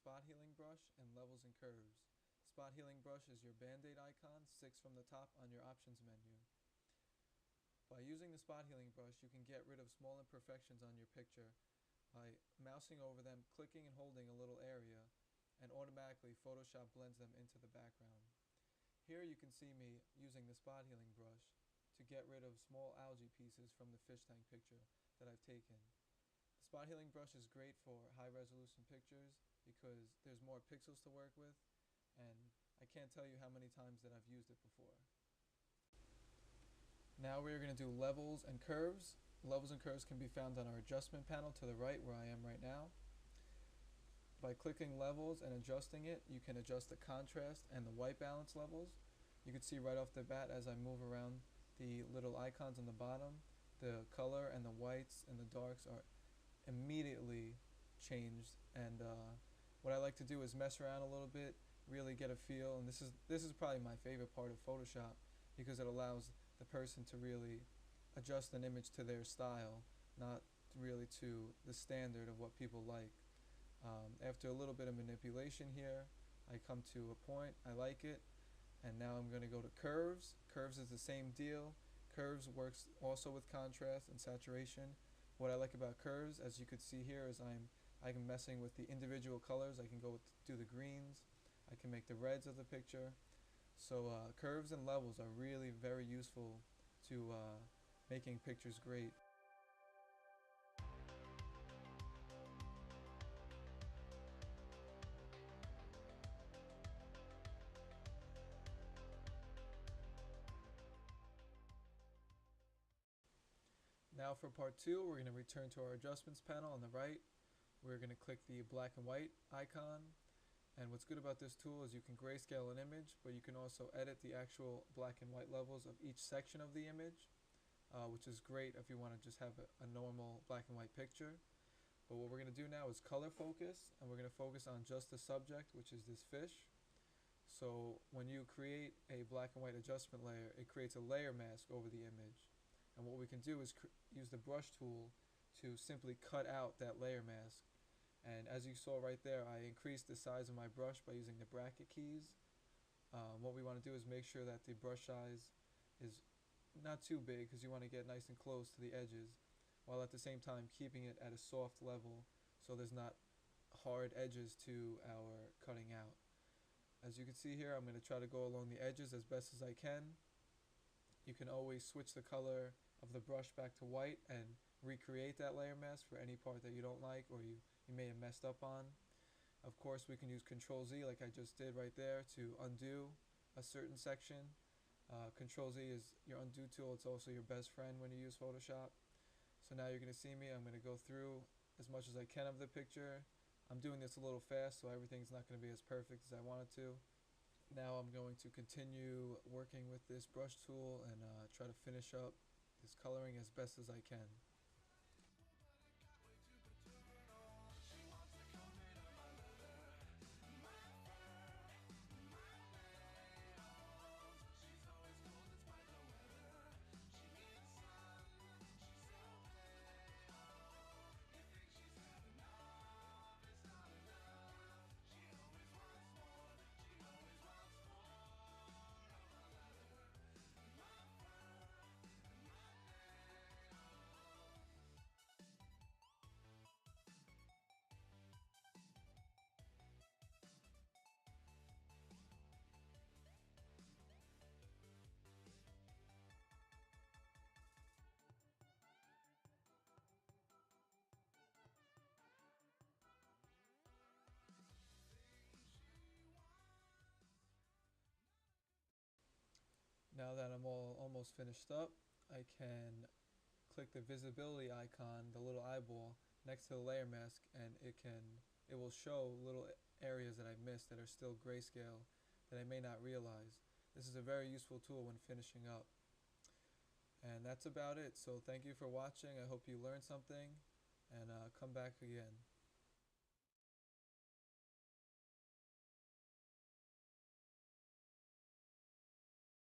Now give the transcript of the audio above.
spot healing brush and levels and curves. Spot healing brush is your band-aid icon, 6 from the top on your options menu. By using the spot healing brush, you can get rid of small imperfections on your picture by mousing over them, clicking and holding a little area, and automatically Photoshop blends them into the background. Here you can see me using the spot healing brush to get rid of small algae pieces from the fish tank picture that I've taken. The spot healing brush is great for high resolution pictures because there's more pixels to work with, and I can't tell you how many times that I've used it before. Now we're going to do levels and curves. Levels and curves can be found on our adjustment panel to the right where I am right now. By clicking levels and adjusting it, you can adjust the contrast and the white balance levels. You can see right off the bat as I move around the little icons on the bottom, the color and the whites and the darks are immediately changed. And what I like to do is mess around a little bit, really get a feel. And this is probably my favorite part of Photoshop because it allows the person to really adjust an image to their style, not really to the standard of what people like. After a little bit of manipulation here, I come to a point, I like it, and now I'm going to go to curves. Curves is the same deal. Curves works also with contrast and saturation. What I like about curves, as you could see here, is I'm messing with the individual colors. I can do the greens, I can make the reds of the picture. So curves and levels are really very useful to making pictures great. Now for part 2, we're going to return to our adjustments panel on the right. We're going to click the black and white icon. And what's good about this tool is you can grayscale an image, but you can also edit the actual black and white levels of each section of the image, which is great if you want to just have a normal black and white picture. But what we're going to do now is color focus, and we're going to focus on just the subject, which is this fish. So when you create a black and white adjustment layer, it creates a layer mask over the image. And what we can do is use the brush tool to simply cut out that layer mask. And as you saw right there, I increased the size of my brush by using the bracket keys. What we want to do is make sure that the brush size is not too big because you want to get nice and close to the edges, while at the same time keeping it at a soft level so there's not hard edges to our cutting out. As you can see here, I'm going to try to go along the edges as best as I can. You can always switch the color of the brush back to white and recreate that layer mask for any part that you don't like or you may have messed up on. Of course, we can use Control Z like I just did right there to undo a certain section. Control Z is your undo tool. It's also your best friend when you use Photoshop. So now you're going to see me. I'm going to go through as much as I can of the picture. I'm doing this a little fast, so everything's not going to be as perfect as I want it to. Now I'm going to continue working with this brush tool and try to finish up this coloring as best as I can. Now that I'm almost finished up, I can click the visibility icon, the little eyeball, next to the layer mask, and it will show little areas that I missed that are still grayscale that I may not realize. This is a very useful tool when finishing up. And that's about it. So thank you for watching. I hope you learned something, and come back again.